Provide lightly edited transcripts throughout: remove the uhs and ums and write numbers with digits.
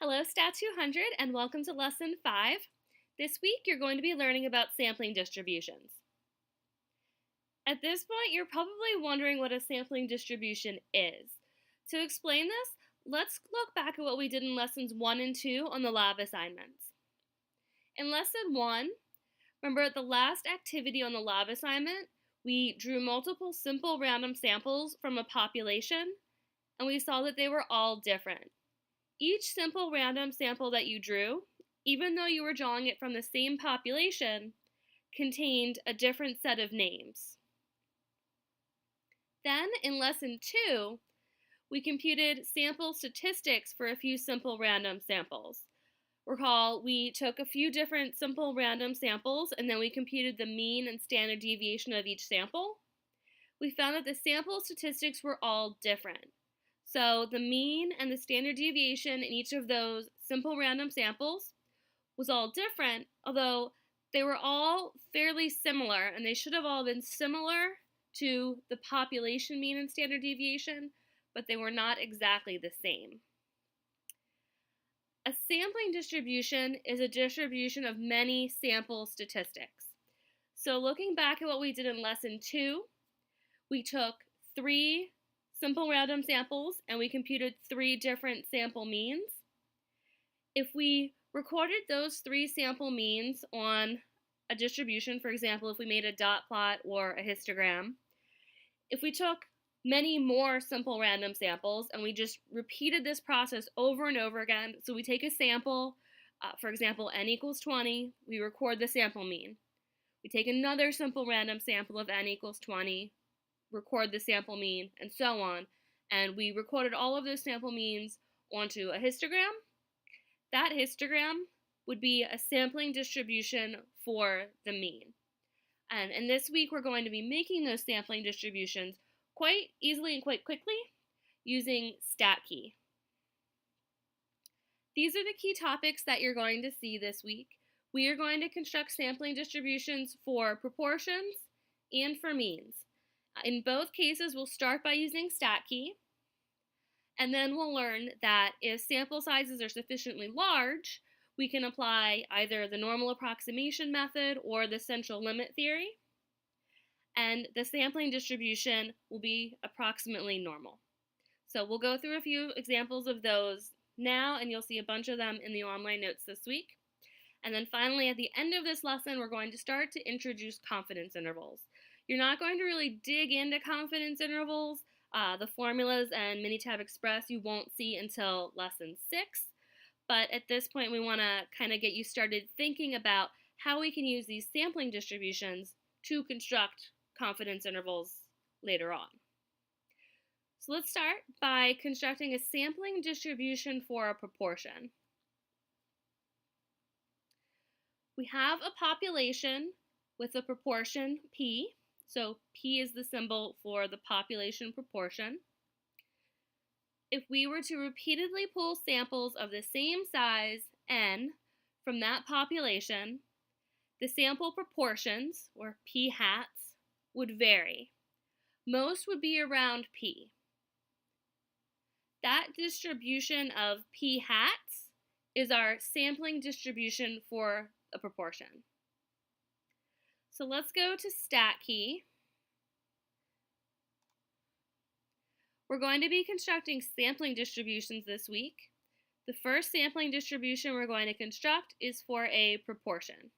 Hello, Stat 200, and welcome to Lesson 5. This week, you're going to be learning about sampling distributions. At this point, you're probably wondering what a sampling distribution is. To explain this, let's look back at what we did in Lessons 1 and 2 on the lab assignments. In Lesson 1, remember at the last activity on the lab assignment, we drew multiple simple random samples from a population, and we saw that they were all different. Each simple random sample that you drew, even though you were drawing it from the same population, contained a different set of names. Then, in Lesson 2, we computed sample statistics for a few simple random samples. Recall, we took a few different simple random samples and then we computed the mean and standard deviation of each sample. We found that the sample statistics were all different. So the mean and the standard deviation in each of those simple random samples was all different, although they were all fairly similar, and they should have all been similar to the population mean and standard deviation, but they were not exactly the same. A sampling distribution is a distribution of many sample statistics. So looking back at what we did in Lesson 2, we took 3 simple random samples and we computed 3 different sample means. If we recorded those 3 sample means on a distribution, for example, if we made a dot plot or a histogram, if we took many more simple random samples and we just repeated this process over and over again, so we take a sample, for example, n equals 20, we record the sample mean. We take another simple random sample of n equals 20, record the sample mean, and so on, and we recorded all of those sample means onto a histogram. That histogram would be a sampling distribution for the mean. And this week we're going to be making those sampling distributions quite easily and quite quickly using StatKey. These are the key topics that you're going to see this week. We are going to construct sampling distributions for proportions and for means. In both cases, we'll start by using StatKey, and then we'll learn that if sample sizes are sufficiently large, we can apply either the normal approximation method or the central limit theory, and the sampling distribution will be approximately normal. So we'll go through a few examples of those now, and you'll see a bunch of them in the online notes this week. And then finally, at the end of this lesson, we're going to start to introduce confidence intervals. You're not going to really dig into confidence intervals. The formulas and Minitab Express you won't see until lesson 6. But at this point, we want to kind of get you started thinking about how we can use these sampling distributions to construct confidence intervals later on. So let's start by constructing a sampling distribution for a proportion. We have a population with a proportion P. So P is the symbol for the population proportion. If we were to repeatedly pull samples of the same size, n, from that population, the sample proportions, or P hats, would vary. Most would be around P. That distribution of P hats is our sampling distribution for a proportion. So let's go to StatKey. We're going to be constructing sampling distributions this week. The first sampling distribution we're going to construct is for a proportion.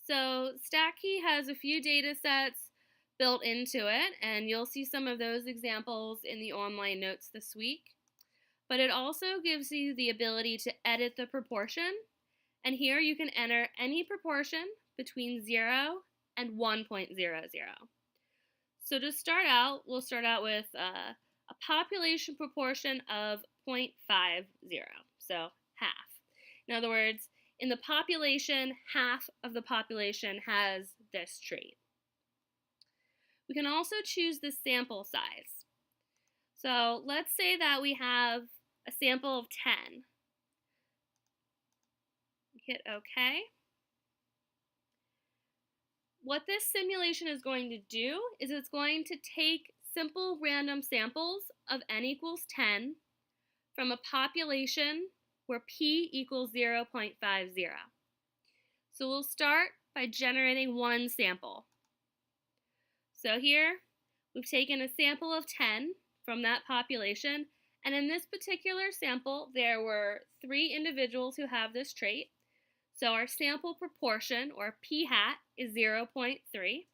So StatKey has a few data sets built into it, and you'll see some of those examples in the online notes this week. But it also gives you the ability to edit the proportion. And here you can enter any proportion between 0 and 1.00. So to start out, we'll start out with a population proportion of 0.50, so half. In other words, in the population, half of the population has this trait. We can also choose the sample size. So let's say that we have a sample of 10. Hit OK. What this simulation is going to do is it's going to take simple random samples of n equals 10 from a population where p equals 0.50. So we'll start by generating one sample. So here, we've taken a sample of 10 from that population, and in this particular sample, there were 3 individuals who have this trait. So our sample proportion, or p hat, is 0.3.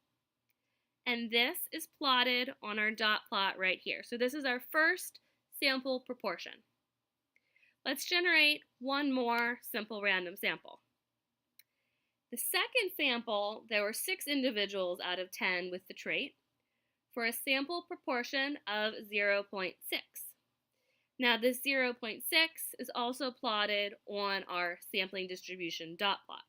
And this is plotted on our dot plot right here. So this is our first sample proportion. Let's generate one more simple random sample. The second sample, there were 6 individuals out of 10 with the trait, for a sample proportion of 0.6. Now this 0.6 is also plotted on our sampling distribution dot plot.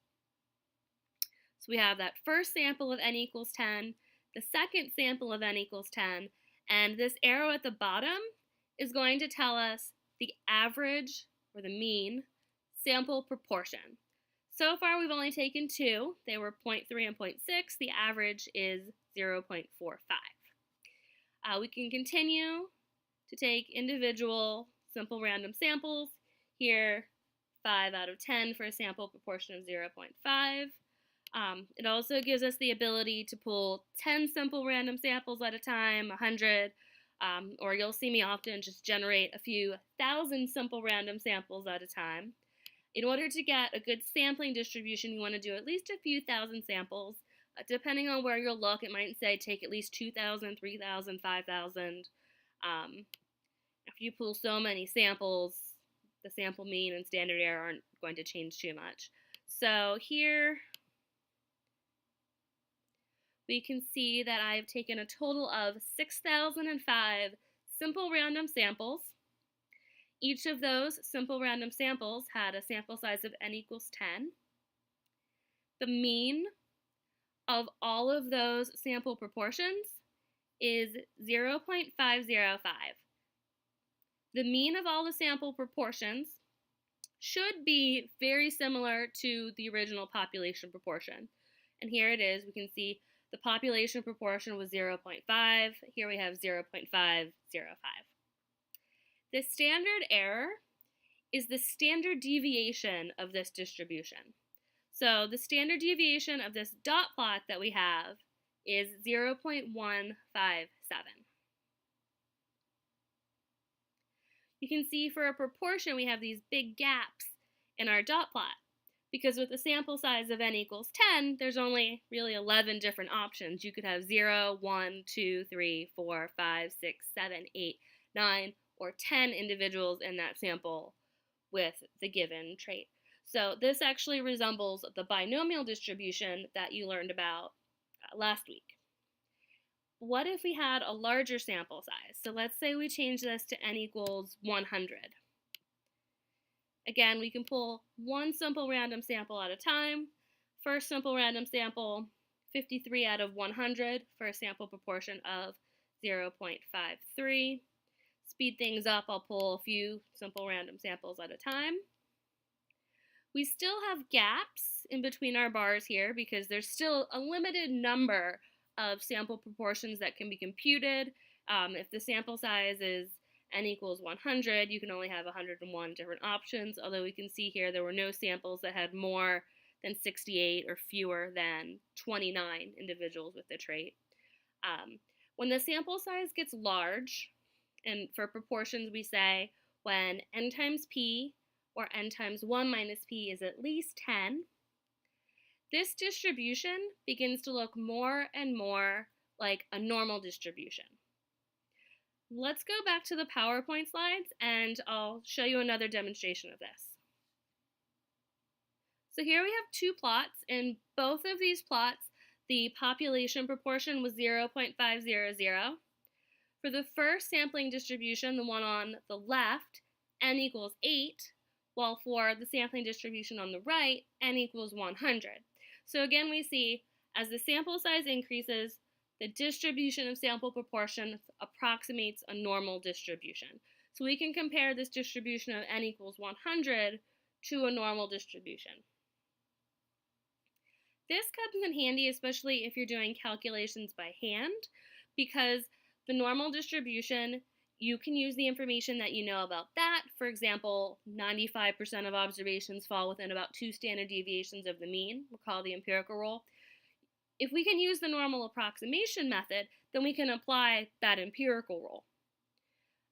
So we have that first sample of n equals 10, the second sample of n equals 10, and this arrow at the bottom is going to tell us the average, or the mean, sample proportion. So far we've only taken 2. They were 0.3 and 0.6. The average is 0.45. We can continue to take individual simple random samples. Here, 5 out of 10 for a sample proportion of 0.5. It also gives us the ability to pull 10 simple random samples at a time, 100, or you'll see me often just generate a few thousand simple random samples at a time. In order to get a good sampling distribution, you want to do at least a few thousand samples. Depending on where you'll look, it might say take at least 2,000, 3,000, 5,000. If you pull so many samples, the sample mean and standard error aren't going to change too much. So here we can see that I've taken a total of 6,005 simple random samples. Each of those simple random samples had a sample size of n equals 10. The mean of all of those sample proportions is 0.505. The mean of all the sample proportions should be very similar to the original population proportion. And here it is. We can see the population proportion was 0.5. Here we have 0.505. The standard error is the standard deviation of this distribution. So the standard deviation of this dot plot that we have is 0.157. You can see for a proportion we have these big gaps in our dot plot, because with a sample size of n equals 10, there's only really 11 different options. You could have 0, 1, 2, 3, 4, 5, 6, 7, 8, 9, or 10 individuals in that sample with the given trait. So this actually resembles the binomial distribution that you learned about last week. What if we had a larger sample size? So let's say we change this to n equals 100. Again, we can pull one simple random sample at a time. First simple random sample, 53 out of 100 for a sample proportion of 0.53. Speed things up, I'll pull a few simple random samples at a time. We still have gaps in between our bars here because there's still a limited number of sample proportions that can be computed. If the sample size is n equals 100, you can only have 101 different options, although we can see here there were no samples that had more than 68 or fewer than 29 individuals with the trait. When the sample size gets large, and for proportions we say when n times p or n times 1 minus p is at least 10, this distribution begins to look more and more like a normal distribution. Let's go back to the PowerPoint slides and I'll show you another demonstration of this. So here we have 2 plots. In both of these plots, the population proportion was 0.500. For the first sampling distribution, the one on the left, n equals 8, while for the sampling distribution on the right, n equals 100. So again, we see as the sample size increases, the distribution of sample proportions approximates a normal distribution. So we can compare this distribution of n equals 100 to a normal distribution. This comes in handy, especially if you're doing calculations by hand, because The normal distribution, you can use the information that you know about that. For example, 95% of observations fall within about 2 standard deviations of the mean. We'll call the empirical rule. If we can use the normal approximation method, then we can apply that empirical rule.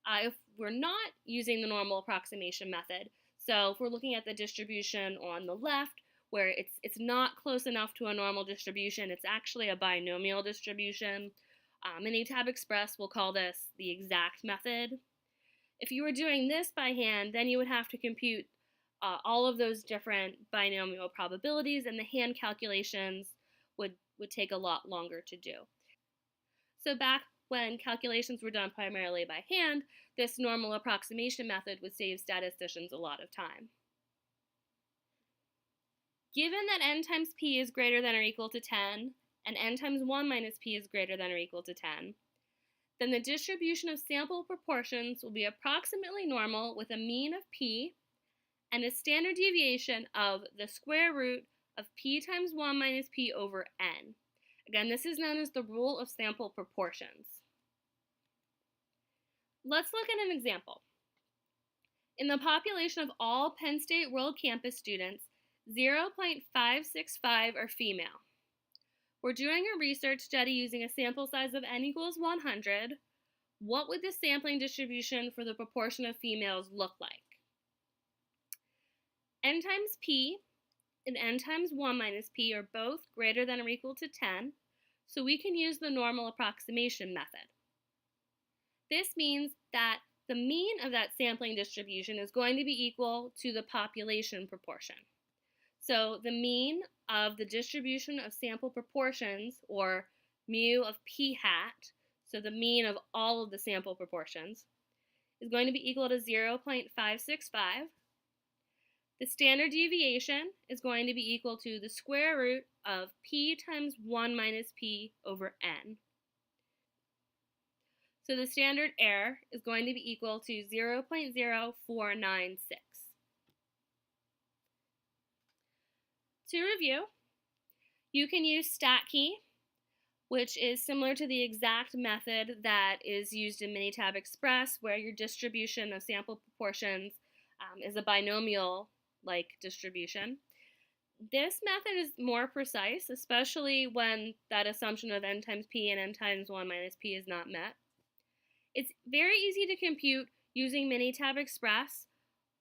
If we're not using the normal approximation method, so if we're looking at the distribution on the left, where it's not close enough to a normal distribution, it's actually a binomial distribution. In ATAB Express, we'll call this the exact method. If you were doing this by hand, then you would have to compute all of those different binomial probabilities, and the hand calculations would take a lot longer to do. So back when calculations were done primarily by hand, this normal approximation method would save statisticians a lot of time. Given that n times p is greater than or equal to 10, and n times 1 minus p is greater than or equal to 10, then the distribution of sample proportions will be approximately normal with a mean of p and a standard deviation of the square root of p times 1 minus p over n. Again, this is known as the rule of sample proportions. Let's look at an example. In the population of all Penn State World Campus students, 0.565 are female. We're doing a research study using a sample size of n equals 100. What would the sampling distribution for the proportion of females look like? N times p and n times 1 minus p are both greater than or equal to 10, so we can use the normal approximation method. This means that the mean of that sampling distribution is going to be equal to the population proportion. So the mean of the distribution of sample proportions, or mu of p hat, so the mean of all of the sample proportions, is going to be equal to 0.565. The standard deviation is going to be equal to the square root of p times 1 minus p over n. So the standard error is going to be equal to 0.0496. To review, you can use StatKey, which is similar to the exact method that is used in Minitab Express, where your distribution of sample proportions is a binomial-like distribution. This method is more precise, especially when that assumption of n times p and n times 1 minus p is not met. It's very easy to compute using Minitab Express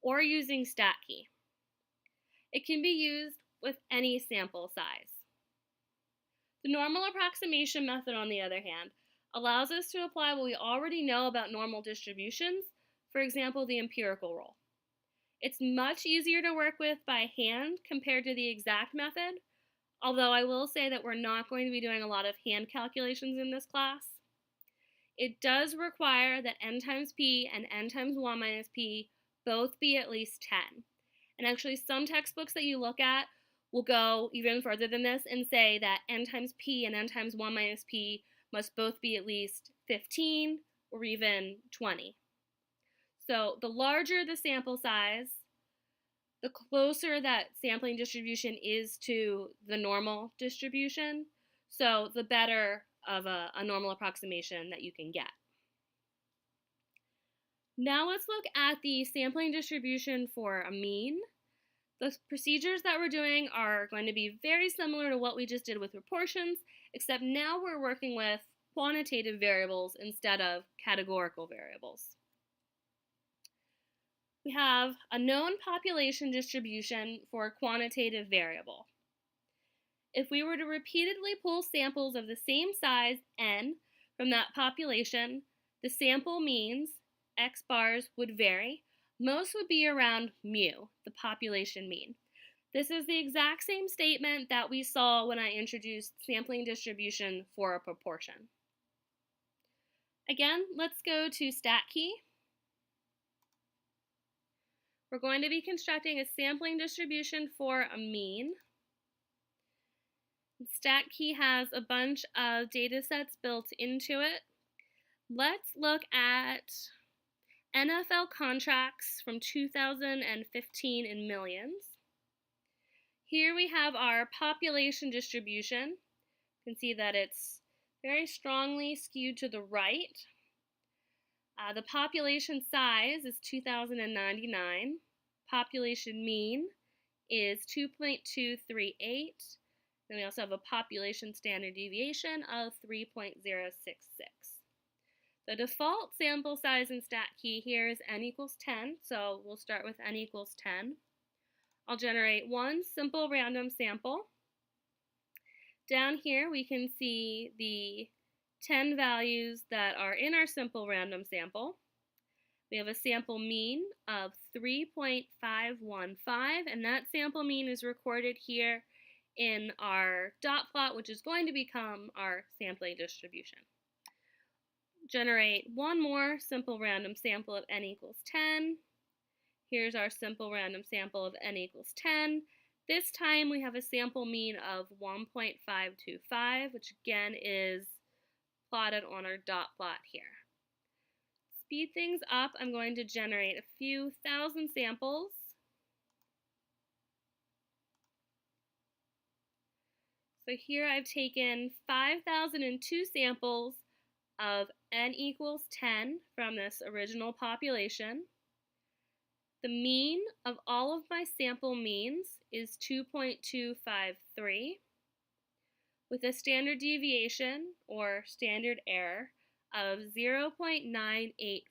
or using StatKey. It can be used with any sample size. The normal approximation method, on the other hand, allows us to apply what we already know about normal distributions, for example, the empirical rule. It's much easier to work with by hand compared to the exact method, although I will say that we're not going to be doing a lot of hand calculations in this class. It does require that n times p and n times 1 minus p both be at least 10. And actually, some textbooks that you look at will go even further than this and say that n times p and n times 1 minus p must both be at least 15 or even 20. So the larger the sample size, the closer that sampling distribution is to the normal distribution, so the better of a normal approximation that you can get. Now let's look at the sampling distribution for a mean. The procedures that we're doing are going to be very similar to what we just did with proportions, except now we're working with quantitative variables instead of categorical variables. We have a known population distribution for a quantitative variable. If we were to repeatedly pull samples of the same size, n, from that population, the sample means, x bars, would vary. Most would be around mu, the population mean. This is the exact same statement that we saw when I introduced sampling distribution for a proportion. Again, let's go to StatKey. We're going to be constructing a sampling distribution for a mean. StatKey has a bunch of data sets built into it. Let's look at NFL contracts from 2015 in millions. Here we have our population distribution. You can see that it's very strongly skewed to the right. The population size is 2,099. Population mean is 2.238. Then we also have a population standard deviation of 3.066. The default sample size in StatKey here is n equals 10, so we'll start with n equals 10. I'll generate one simple random sample. Down here we can see the 10 values that are in our simple random sample. We have a sample mean of 3.515, and that sample mean is recorded here in our dot plot, which is going to become our sampling distribution. Generate one more simple random sample of n equals 10. Here's our simple random sample of n equals 10. This time we have a sample mean of 1.525, which again is plotted on our dot plot here. Speed things up, I'm going to generate a few thousand samples. So here I've taken 5,002 samples of n equals 10 from this original population. The mean of all of my sample means is 2.253 with a standard deviation or standard error of 0.984.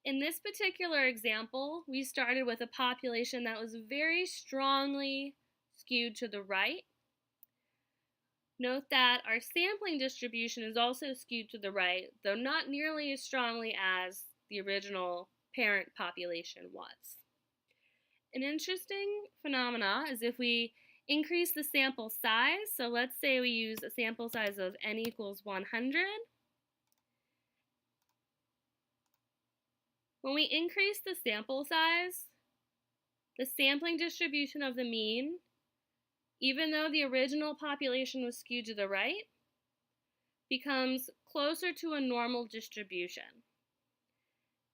In this particular example, we started with a population that was very strongly skewed to the right. Note that our sampling distribution is also skewed to the right, though not nearly as strongly as the original parent population was. An interesting phenomena is if we increase the sample size, so let's say we use a sample size of n equals 100. When we increase the sample size, the sampling distribution of the mean, even though the original population was skewed to the right, becomes closer to a normal distribution.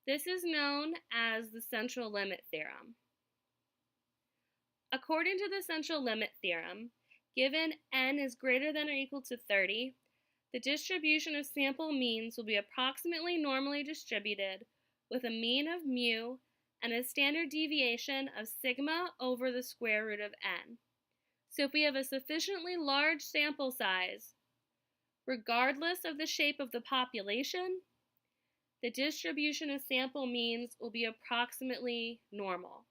This is known as the central limit theorem. According to the central limit theorem, given n is greater than or equal to 30, the distribution of sample means will be approximately normally distributed with a mean of mu and a standard deviation of sigma over the square root of n. So if we have a sufficiently large sample size, regardless of the shape of the population, the distribution of sample means will be approximately normal.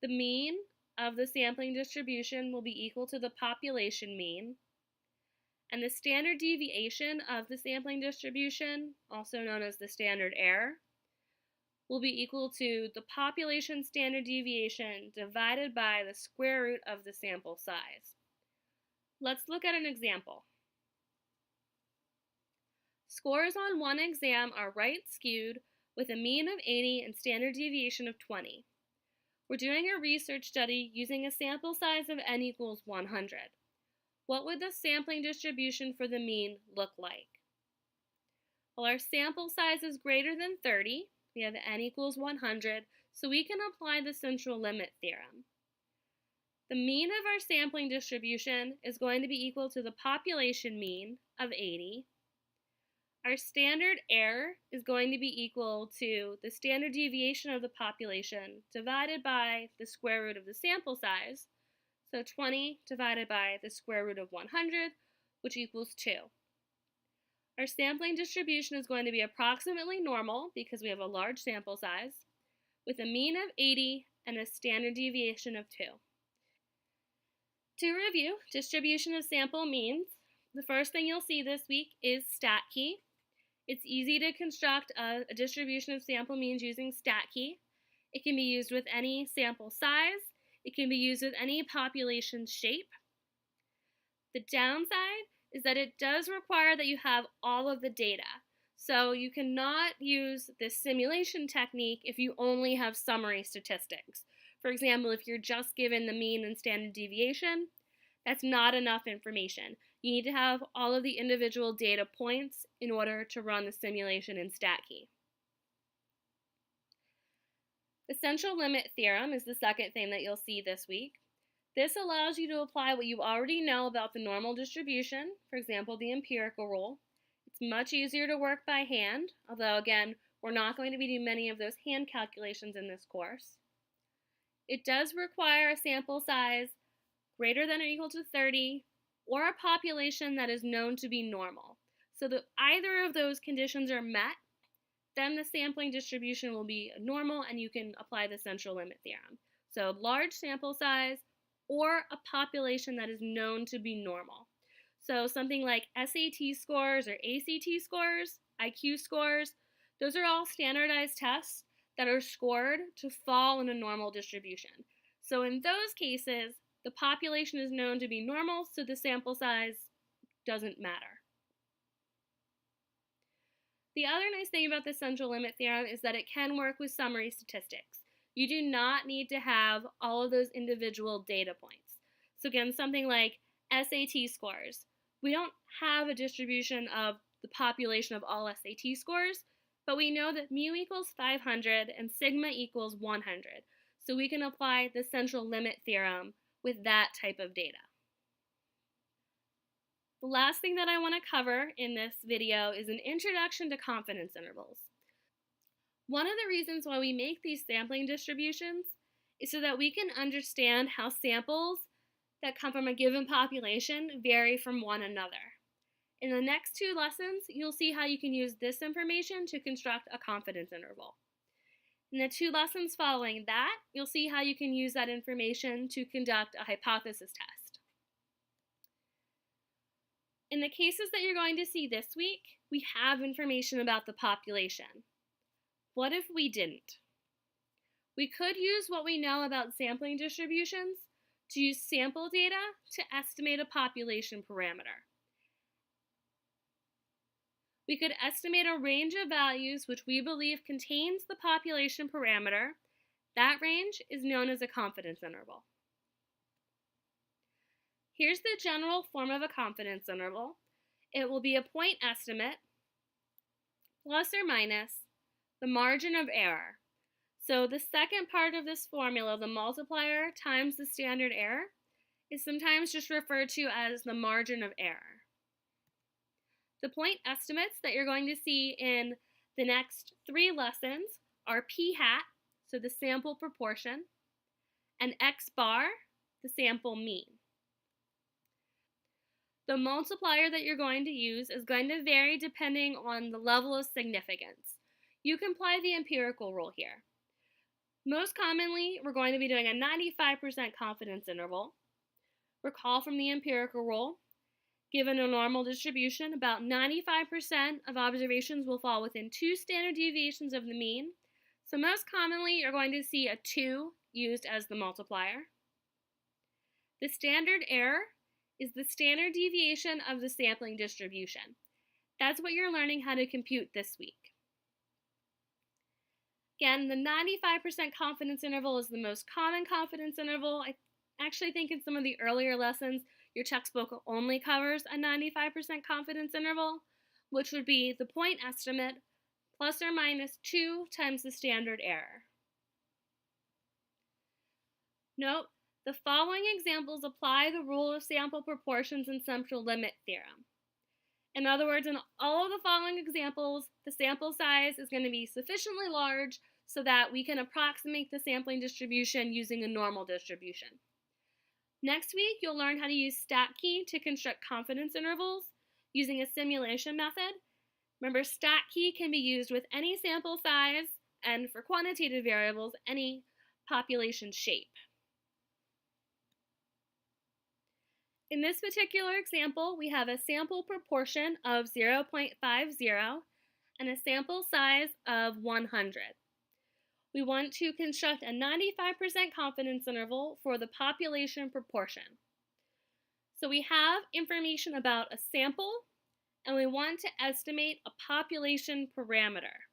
The mean of the sampling distribution will be equal to the population mean, and the standard deviation of the sampling distribution, also known as the standard error, will be equal to the population standard deviation divided by the square root of the sample size. Let's look at an example. Scores on one exam are right skewed with a mean of 80 and standard deviation of 20. We're doing a research study using a sample size of n equals 100. What would the sampling distribution for the mean look like? Well, our sample size is greater than 30. We have n equals 100, so we can apply the central limit theorem. The mean of our sampling distribution is going to be equal to the population mean of 80. Our standard error is going to be equal to the standard deviation of the population divided by the square root of the sample size, so 20 divided by the square root of 100, which equals 2. Our sampling distribution is going to be approximately normal because we have a large sample size, with a mean of 80 and a standard deviation of 2. To review distribution of sample means, the first thing you'll see this week is StatKey. It's easy to construct a distribution of sample means using StatKey. It can be used with any sample size. It can be used with any population shape. The downside is that it does require that you have all of the data. So you cannot use this simulation technique if you only have summary statistics. For example, if you're just given the mean and standard deviation, that's not enough information. You need to have all of the individual data points in order to run the simulation in StatKey. The central limit theorem is the second thing that you'll see this week. This allows you to apply what you already know about the normal distribution, for example, the empirical rule. It's much easier to work by hand, although again, we're not going to be doing many of those hand calculations in this course. It does require a sample size greater than or equal to 30, or a population that is known to be normal. So that either of those conditions are met, then the sampling distribution will be normal and you can apply the central limit theorem. So large sample size or a population that is known to be normal. So something like SAT scores or ACT scores, IQ scores, those are all standardized tests that are scored to fall in a normal distribution. So in those cases, the population is known to be normal, so the sample size doesn't matter. The other nice thing about the central limit theorem is that it can work with summary statistics. You do not need to have all of those individual data points. So again, something like SAT scores. We don't have a distribution of the population of all SAT scores, but we know that mu equals 500 and sigma equals 100. So we can apply the central limit theorem with that type of data. The last thing that I want to cover in this video is an introduction to confidence intervals. One of the reasons why we make these sampling distributions is so that we can understand how samples that come from a given population vary from one another. In the next two lessons, you'll see how you can use this information to construct a confidence interval. In the two lessons following that, you'll see how you can use that information to conduct a hypothesis test. In the cases that you're going to see this week, we have information about the population. What if we didn't? We could use what we know about sampling distributions to use sample data to estimate a population parameter. We could estimate a range of values which we believe contains the population parameter. That range is known as a confidence interval. Here's the general form of a confidence interval. It will be a point estimate plus or minus the margin of error. So the second part of this formula, the multiplier times the standard error, is sometimes just referred to as the margin of error. The point estimates that you're going to see in the next three lessons are p hat, so the sample proportion, and x bar, the sample mean. The multiplier that you're going to use is going to vary depending on the level of significance. You can apply the empirical rule here. Most commonly, we're going to be doing a 95% confidence interval. Recall from the empirical rule, given a normal distribution, about 95% of observations will fall within 2 standard deviations of the mean. So most commonly, you're going to see a 2 used as the multiplier. The standard error is the standard deviation of the sampling distribution. That's what you're learning how to compute this week. Again, the 95% confidence interval is the most common confidence interval. I actually think in some of the earlier lessons, your textbook only covers a 95% confidence interval, which would be the point estimate plus or minus 2 times the standard error. Note, the following examples apply the rule of sample proportions and central limit theorem. In other words, in all of the following examples, the sample size is going to be sufficiently large so that we can approximate the sampling distribution using a normal distribution. Next week, you'll learn how to use StatKey to construct confidence intervals using a simulation method. Remember, StatKey can be used with any sample size and for quantitative variables, any population shape. In this particular example, we have a sample proportion of 0.50 and a sample size of 100. We want to construct a 95% confidence interval for the population proportion. So we have information about a sample, and we want to estimate a population parameter.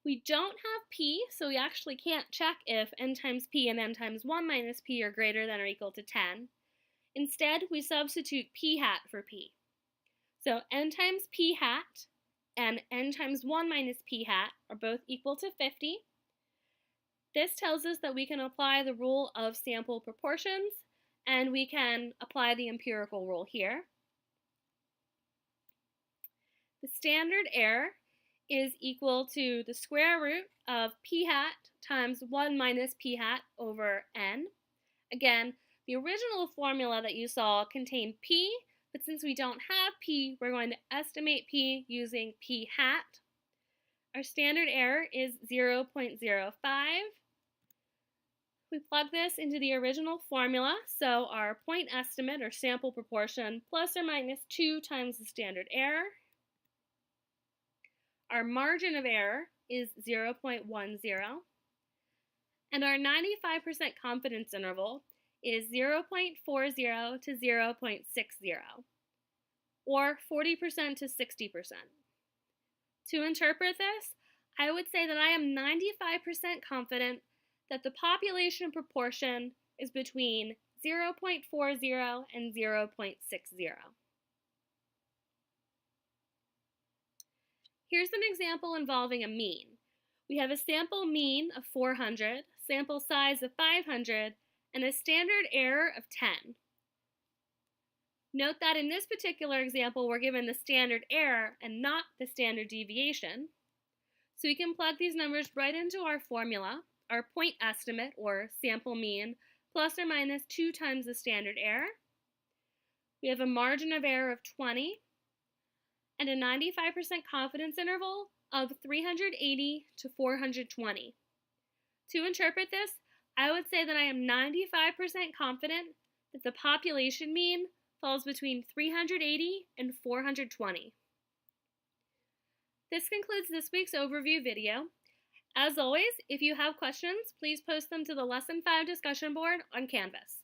We don't have p, so we actually can't check if n times p and n times 1 minus p are greater than or equal to 10. Instead, we substitute p hat for p. So n times p hat and n times 1 minus p hat are both equal to 50. This tells us that we can apply the rule of sample proportions, and we can apply the empirical rule here. The standard error is equal to the square root of p hat times 1 minus p hat over n. Again, the original formula that you saw contained p, but since we don't have p, we're going to estimate p using p hat. Our standard error is 0.05. We plug this into the original formula, so our point estimate, or sample proportion, plus or minus 2 times the standard error. Our margin of error is 0.10, and our 95% confidence interval is 0.40 to 0.60, or 40% to 60%. To interpret this, I would say that I am 95% confident that the population proportion is between 0.40 and 0.60. Here's an example involving a mean. We have a sample mean of 400, sample size of 500, and a standard error of 10. Note that in this particular example, we're given the standard error and not the standard deviation. So we can plug these numbers right into our formula, our point estimate, or sample mean, plus or minus 2 times the standard error. We have a margin of error of 20, and a 95% confidence interval of 380 to 420. To interpret this, I would say that I am 95% confident that the population mean falls between 380 and 420. This concludes this week's overview video. As always, if you have questions, please post them to the Lesson 5 discussion board on Canvas.